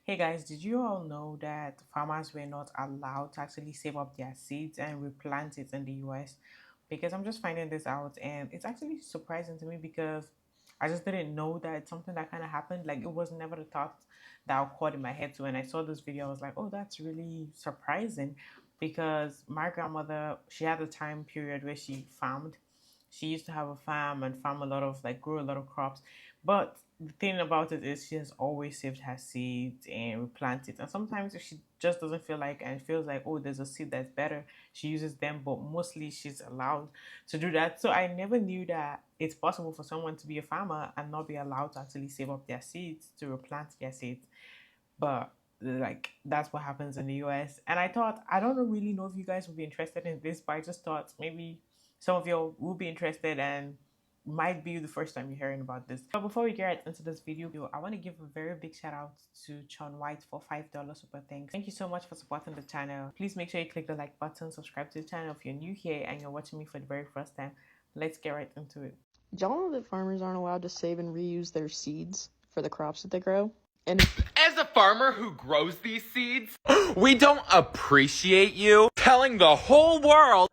Hey guys, did you all know that farmers were not allowed to actually save up their seeds and replant it in the US? Because I'm just finding this out and it's actually surprising to me because I just didn't know that it's something that kind of happened. Like it was never a thought that occurred in my head. So when I saw this video, I was like, oh, that's really surprising because my grandmother, she had a time period where she farmed. She used to have a farm and farm a lot of like grow a lot of crops. But the thing about it is she has always saved her seeds and replanted. And sometimes if she just doesn't feel like and feels like, oh, there's a seed that's better, she uses them, but mostly she's allowed to do that. So I never knew that it's possible for someone to be a farmer and not be allowed to actually save up their seeds to replant their seeds. But like that's what happens in the US. And I thought I don't really know if you guys would be interested in this, but I just thought maybe some of you will be interested and might be the first time you're hearing about this. But before we get into this video, I want to give a very big shout out to Chon White for $5 super thanks. Thank you so much for supporting the channel. Please make sure you click the like button, subscribe to the channel if you're new here and you're watching me for the very first time. Let's get right into it. Y'all know that farmers aren't allowed to save and reuse their seeds for the crops that they grow? And as a farmer who grows these seeds, we don't appreciate you telling the whole world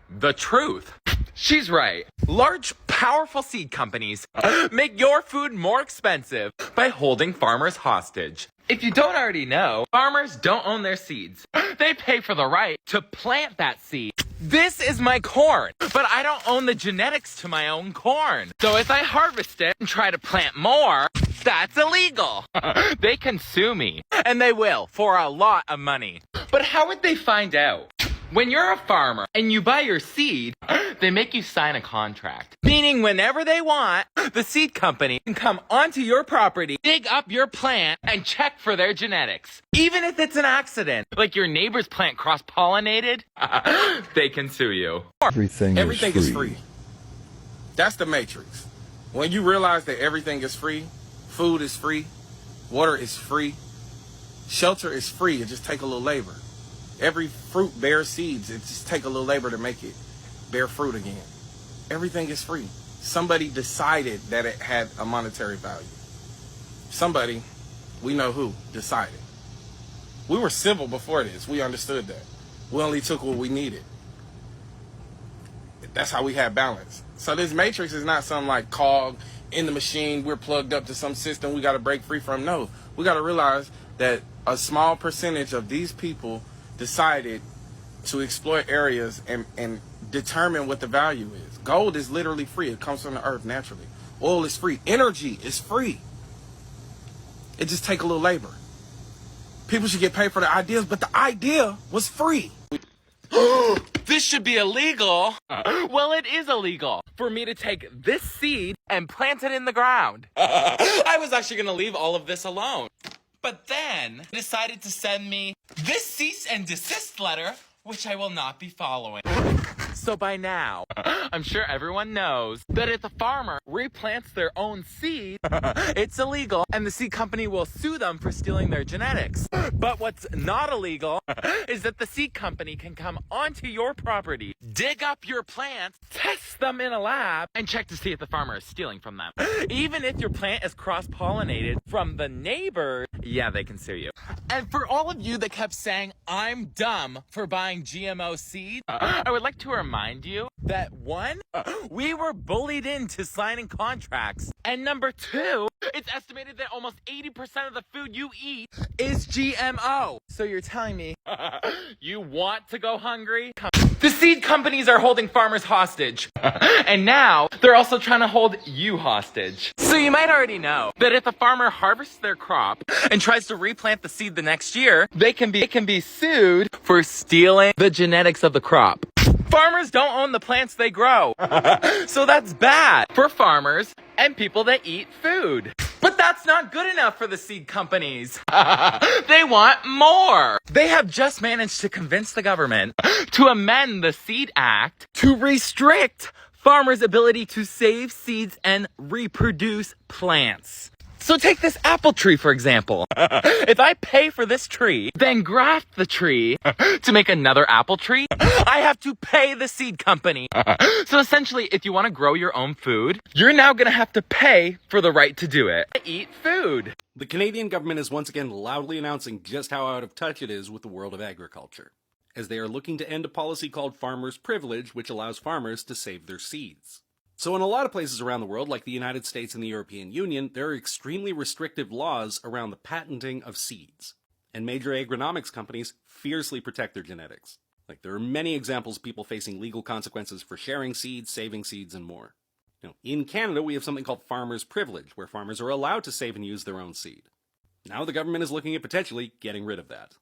the truth. She's right. Large, powerful seed companies make your food more expensive by holding farmers hostage. If you don't already know, farmers don't own their seeds. They pay for the right to plant that seed. This is my corn, but I don't own the genetics to my own corn. So if I harvest it and try to plant more, that's illegal. They can sue me, and they will for a lot of money. But how would they find out? When you're a farmer and you buy your seed, they make you sign a contract. Meaning whenever they want, the seed company can come onto your property, dig up your plant, and check for their genetics. Even if it's an accident, like your neighbor's plant cross-pollinated, they can sue you. Everything is free. That's the matrix. When you realize that everything is free, food is free, water is free, shelter is free, it just take a little labor. Every fruit bears seeds. It just take a little labor to make it bear fruit again. Everything is free. Somebody decided that it had a monetary value. Somebody, we know who, decided. We were civil before this. We understood that. We only took what we needed. That's how we had balance. So this matrix is not some like cog in the machine. We're plugged up to some system we got to break free from. No, we got to realize that a small percentage of these people decided to exploit areas and determine what the value is. Gold is literally free. It comes from the earth naturally. Oil is free. Energy is free. It just takes a little labor. People should get paid for the ideas, but the idea was free. This should be illegal. Well, it is illegal for me to take this seed and plant it in the ground. I was actually going to leave all of this alone. But then decided to send me this cease and desist letter, which I will not be following. So by now, I'm sure everyone knows that if a farmer replants their own seed, it's illegal and the seed company will sue them for stealing their genetics. But what's not illegal is that the seed company can come onto your property, dig up your plants, test them in a lab, and check to see if the farmer is stealing from them. Even if your plant is cross-pollinated from the neighbor, yeah, they can sue you. And for all of you that kept saying I'm dumb for buying GMO seed, I would like to remind you that one, we were bullied into signing contracts, and number two, it's estimated that almost 80% of the food you eat is GMO. So you're telling me you want to go hungry? The seed companies are holding farmers hostage. And now they're also trying to hold you hostage. So you might already know that if a farmer harvests their crop and tries to replant the seed the next year, they can be sued for stealing the genetics of the crop. Farmers don't own the plants they grow. So that's bad for farmers and people that eat food. But that's not good enough for the seed companies. They want more. They have just managed to convince the government to amend the Seed Act to restrict farmers' ability to save seeds and reproduce plants. So take this apple tree, for example. If I pay for this tree, then graft the tree to make another apple tree, I have to pay the seed company. So essentially, if you want to grow your own food, you're now going to have to pay for the right to do it. Eat food. The Canadian government is once again loudly announcing just how out of touch it is with the world of agriculture, as they are looking to end a policy called farmers' privilege, which allows farmers to save their seeds. So in a lot of places around the world, like the United States and the European Union, there are extremely restrictive laws around the patenting of seeds, and major agronomics companies fiercely protect their genetics. Like, there are many examples of people facing legal consequences for sharing seeds, saving seeds, and more. In Canada, we have something called farmers' privilege, where farmers are allowed to save and use their own seed. Now the government is looking at potentially getting rid of that.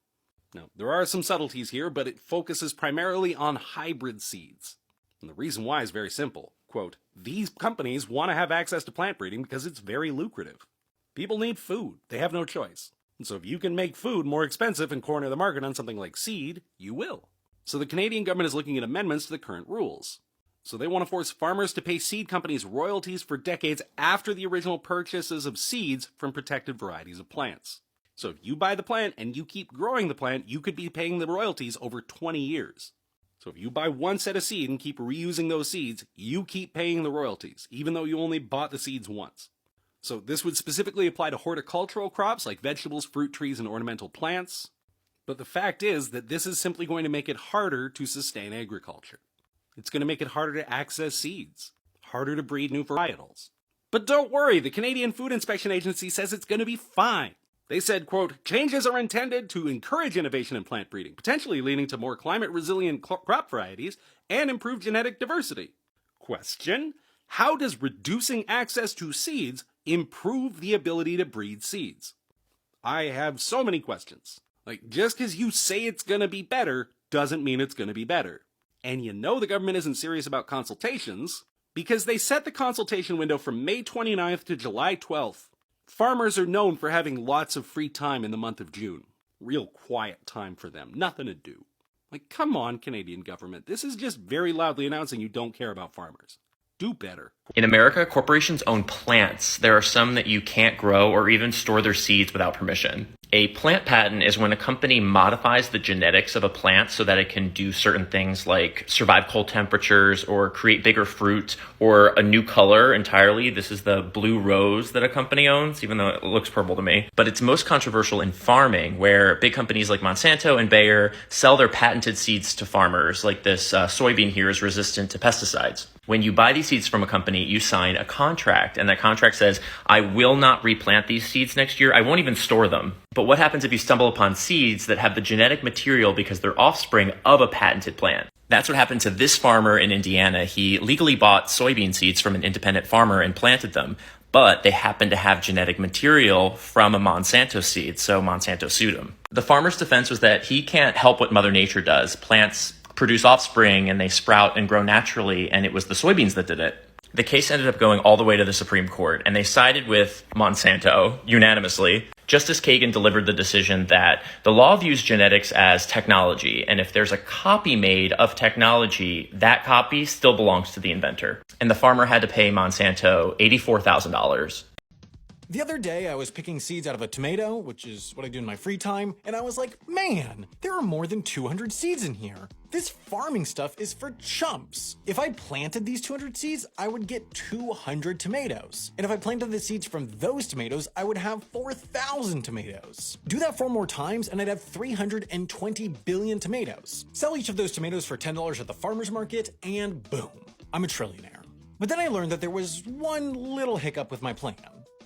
Now, there are some subtleties here, but it focuses primarily on hybrid seeds. And the reason why is very simple. Quote, these companies want to have access to plant breeding because it's very lucrative. People need food. They have no choice. And so if you can make food more expensive and corner the market on something like seed, you will. So the Canadian government is looking at amendments to the current rules. So they want to force farmers to pay seed companies royalties for decades after the original purchases of seeds from protected varieties of plants. So if you buy the plant and you keep growing the plant, you could be paying the royalties over 20 years. So if you buy one set of seed and keep reusing those seeds, you keep paying the royalties, even though you only bought the seeds once. So this would specifically apply to horticultural crops like vegetables, fruit trees, and ornamental plants. But the fact is that this is simply going to make it harder to sustain agriculture. It's going to make it harder to access seeds, harder to breed new varietals. But don't worry, the Canadian Food Inspection Agency says it's going to be fine. They said, quote, changes are intended to encourage innovation in plant breeding, potentially leading to more climate-resilient crop varieties and improved genetic diversity. Question: how does reducing access to seeds improve the ability to breed seeds? I have so many questions. Like, just because you say it's going to be better doesn't mean it's going to be better. And you know the government isn't serious about consultations because they set the consultation window from May 29th to July 12th. Farmers are known for having lots of free time in the month of June. Real quiet time for them. Nothing to do. Like, come on, Canadian government. This is just very loudly announcing you don't care about farmers. Do better. In America, corporations own plants. There are some that you can't grow or even store their seeds without permission. A plant patent is when a company modifies the genetics of a plant so that it can do certain things like survive cold temperatures or create bigger fruit or a new color entirely. This is the blue rose that a company owns, even though it looks purple to me. But it's most controversial in farming, where big companies like Monsanto and Bayer sell their patented seeds to farmers. Like this soybean here is resistant to pesticides. When you buy these seeds from a company, you sign a contract, and that contract says, I will not replant these seeds next year. I won't even store them. But what happens if you stumble upon seeds that have the genetic material because they're offspring of a patented plant? That's what happened to this farmer in Indiana. He legally bought soybean seeds from an independent farmer and planted them, but they happened to have genetic material from a Monsanto seed, so Monsanto sued him. The farmer's defense was that he can't help what Mother Nature does. Plants produce offspring and they sprout and grow naturally, and it was the soybeans that did it. The case ended up going all the way to the Supreme Court, and they sided with Monsanto unanimously. Justice Kagan delivered the decision that the law views genetics as technology, and if there's a copy made of technology, that copy still belongs to the inventor. And the farmer had to pay Monsanto $84,000. The other day, I was picking seeds out of a tomato, which is what I do in my free time, and I was like, man, there are more than 200 seeds in here. This farming stuff is for chumps. If I planted these 200 seeds, I would get 200 tomatoes. And if I planted the seeds from those tomatoes, I would have 4,000 tomatoes. Do that 4 more times, and I'd have 320 billion tomatoes. Sell each of those tomatoes for $10 at the farmer's market, and boom, I'm a trillionaire. But then I learned that there was one little hiccup with my plan.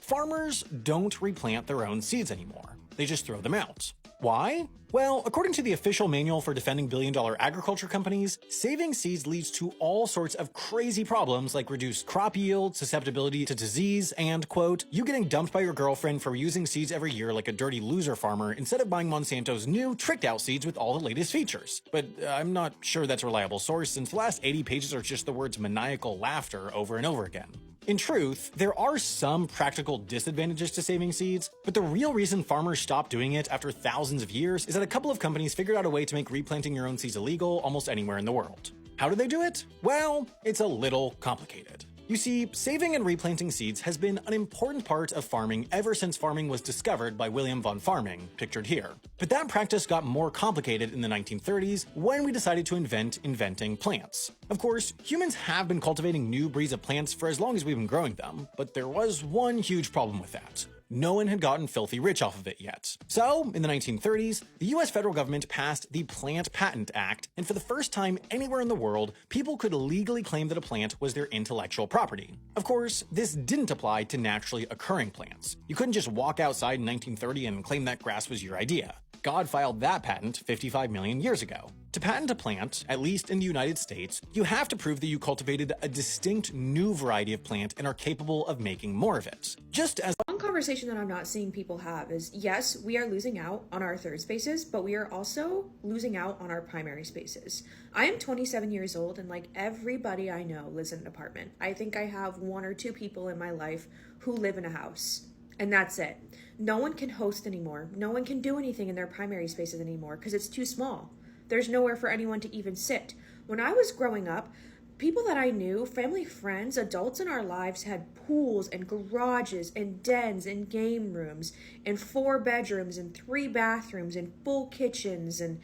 Farmers don't replant their own seeds anymore. They just throw them out. Why? Well, according to the official manual for defending billion-dollar agriculture companies, saving seeds leads to all sorts of crazy problems like reduced crop yield, susceptibility to disease, and, quote, you getting dumped by your girlfriend for using seeds every year like a dirty loser farmer instead of buying Monsanto's new, tricked-out seeds with all the latest features. But I'm not sure that's a reliable source since the last 80 pages are just the words maniacal laughter over and over again. In truth, there are some practical disadvantages to saving seeds, but the real reason farmers stopped doing it after thousands of years is that a couple of companies figured out a way to make replanting your own seeds illegal almost anywhere in the world. How do they do it? Well, it's a little complicated. You see, saving and replanting seeds has been an important part of farming ever since farming was discovered by William von Farming, pictured here. But that practice got more complicated in the 1930s when we decided to inventing plants. Of course, humans have been cultivating new breeds of plants for as long as we've been growing them, but there was one huge problem with that. no one had gotten filthy rich off of it yet. So, in the 1930s, the US federal government passed the Plant Patent Act, and for the first time anywhere in the world, people could legally claim that a plant was their intellectual property. Of course, this didn't apply to naturally occurring plants. You couldn't just walk outside in 1930 and claim that grass was your idea. God filed that patent 55 million years ago. To patent a plant, at least in the United States, you have to prove that you cultivated a distinct new variety of plant and are capable of making more of it. Just as one conversation that I'm not seeing people have is, yes, we are losing out on our third spaces, but we are also losing out on our primary spaces. I am 27 years old, and like everybody I know lives in an apartment. I think I have 1 or 2 people in my life who live in a house, and that's it. No one can host anymore. No one can do anything in their primary spaces anymore because it's too small. There's nowhere for anyone to even sit. When I was growing up, people that I knew, family, friends, adults in our lives had pools and garages and dens and game rooms and 4 bedrooms and 3 bathrooms and full kitchens and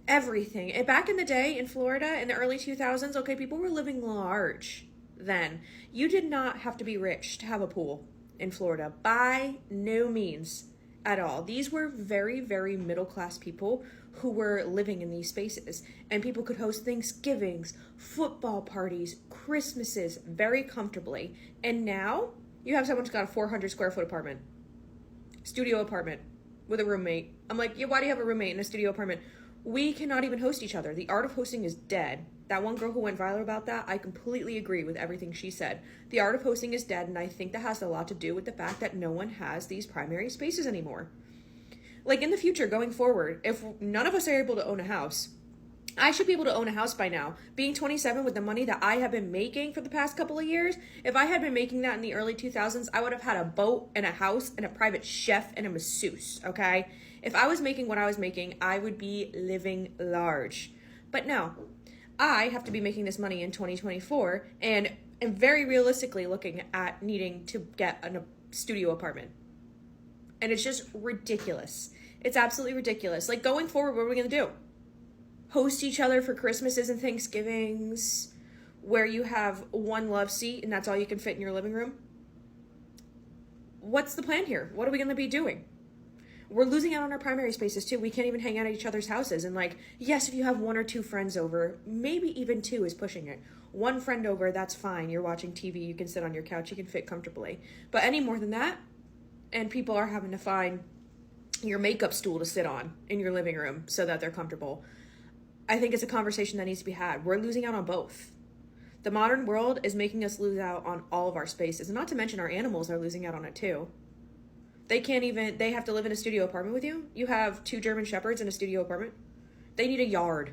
everything. And back in the day in Florida in the early 2000s, okay, people were living large then. You did not have to be rich to have a pool in Florida, by no means at all. These were very, very middle-class people who were living in these spaces, and people could host Thanksgivings, football parties, Christmases very comfortably. And now you have someone who's got a 400 square foot apartment, studio apartment with a roommate. I'm like, yeah, why do you have a roommate in a studio apartment? We cannot even host each other. The art of hosting is dead. That one girl who went viral about that, I completely agree with everything she said. The art of hosting is dead, and I think that has a lot to do with the fact that no one has these primary spaces anymore. Like in the future, going forward, if none of us are able to own a house, I should be able to own a house by now. Being 27 with the money that I have been making for the past couple of years, if I had been making that in the early 2000s, I would have had a boat and a house and a private chef and a masseuse, okay? If I was making what I was making, I would be living large. But no, I have to be making this money in 2024 and am very realistically looking at needing to get a studio apartment. And it's just ridiculous. It's absolutely ridiculous. Like going forward, what are we going to do? Host each other for Christmases and Thanksgivings where you have one love seat and that's all you can fit in your living room? What's the plan here? What are we going to be doing? We're losing out on our primary spaces too. We can't even hang out at each other's houses. And like, yes, if you have 1 or 2 friends over, maybe even 2 is pushing it. 1 friend over, that's fine. You're watching TV, you can sit on your couch, you can fit comfortably. But any more than that, and people are having to find your makeup stool to sit on in your living room so that they're comfortable. I think it's a conversation that needs to be had. We're losing out on both. The modern world is making us lose out on all of our spaces. And not to mention our animals are losing out on it too. They have to live in a studio apartment with you. You have 2 German Shepherds in a studio apartment. They need a yard.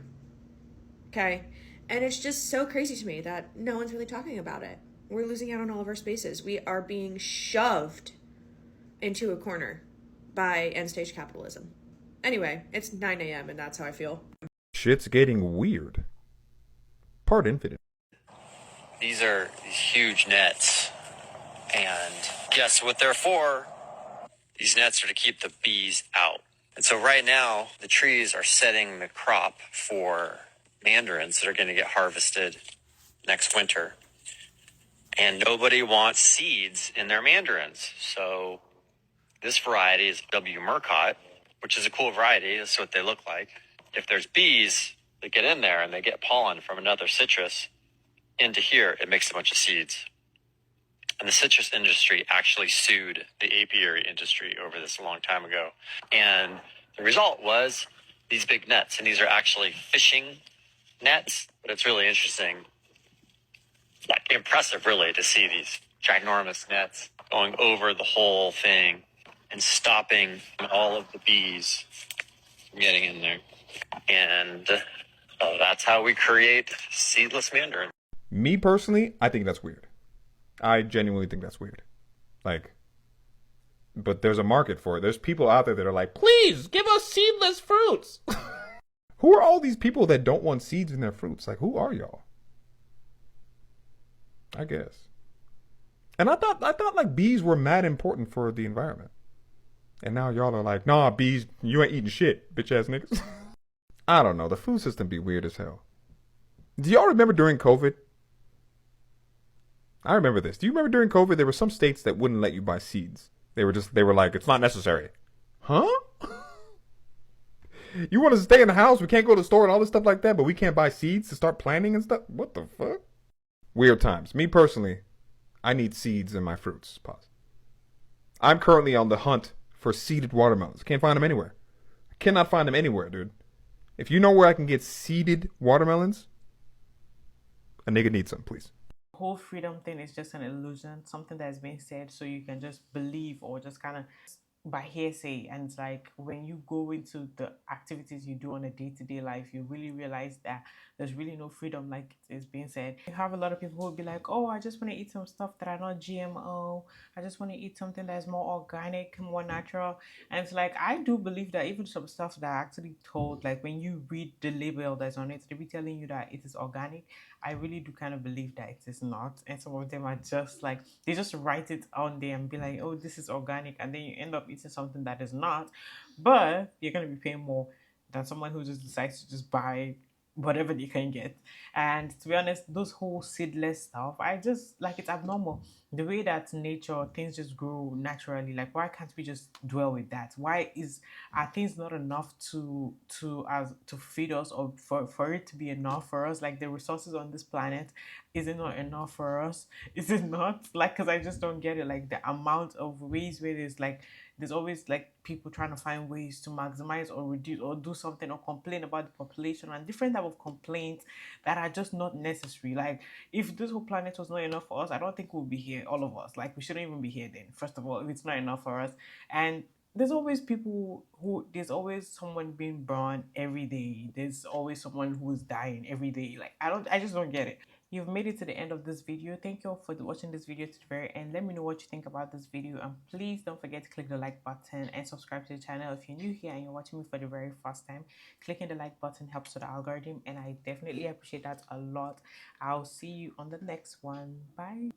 Okay? And it's just so crazy to me that no one's really talking about it. We're losing out on all of our spaces. We are being shoved into a corner by end-stage capitalism. Anyway, it's 9 a.m. and that's how I feel. Shit's getting weird. Part infinite. These are huge nets. And guess what they're for? These nets are to keep the bees out. And so right now, the trees are setting the crop for mandarins that are going to get harvested next winter. And nobody wants seeds in their mandarins. So this variety is W. Murcott, which is a cool variety. That's what they look like. If there's bees that get in there and they get pollen from another citrus into here, it makes a bunch of seeds. And the citrus industry actually sued the apiary industry over this a long time ago. And the result was these big nets. And these are actually fishing nets. But it's really interesting, like impressive really, to see these ginormous nets going over the whole thing and stopping all of the bees from getting in there. And that's how we create seedless mandarin. Me personally, I think that's weird. I genuinely think that's weird. Like, but there's a market for it. There's people out there that are like, please give us seedless fruits. Who are all these people that don't want seeds in their fruits? Like, who are y'all? I guess. And I thought like bees were mad important for the environment. And now y'all are like, nah, bees, you ain't eating shit, bitch ass niggas. I don't know. The food system be weird as hell. Do y'all remember during COVID? I remember this. Do you remember during COVID, there were some states that wouldn't let you buy seeds They were like, it's not necessary. Huh? You want to stay in the house? We can't go to the store and all this stuff like that, but we can't buy seeds to start planting and stuff? What the fuck? Weird times. Me personally, I need seeds in my fruits. Pause. I'm currently on the hunt for seeded watermelons. Can't find them anywhere. I cannot find them anywhere, dude. If you know where I can get seeded watermelons, a nigga needs some, please. Whole freedom thing is just an illusion, something that's being said so you can just believe or just kind of by hearsay. And it's like when you go into the activities you do on a day-to-day life, you really realize that there's really no freedom like it's being said. You have a lot of people who will be like, oh, I just want to eat some stuff that are not GMO. I just want to eat something that's more organic, more natural. And it's like, I do believe that even some stuff that are actually told, like when you read the label that's on it, they be telling you that it is organic. I really do kind of believe that it is not. And some of them are just like, they just write it on there and be like, oh, this is organic. And then you end up eating something that is not. But you're going to be paying more than someone who just decides to just buy whatever they can get. And to be honest, those whole seedless stuff, I just like, it's abnormal. The way that nature, things just grow naturally. Like, why can't we just dwell with that? Why are things not enough to feed us, or for it to be enough for us? Like the resources on this planet, is it not enough for us? Is it not? Like, because I just don't get it. Like the amount of ways where there's always like people trying to find ways to maximize or reduce or do something or complain about the population and different type of complaints that are just not necessary. Like, if this whole planet was not enough for us, I don't think we'll be here, all of us. Like, we shouldn't even be here then, first of all, if it's not enough for us. And there's always there's always someone being born every day. There's always someone who's dying every day. Like, I just don't get it. You've made it to the end of this video. Thank you all for watching this video to the very end. Let me know what you think about this video, and please don't forget to click the like button and subscribe to the channel if you're new here and you're watching me for the very first time. Clicking the like button helps with the algorithm, and I definitely appreciate that a lot. I'll see you on the next one. Bye.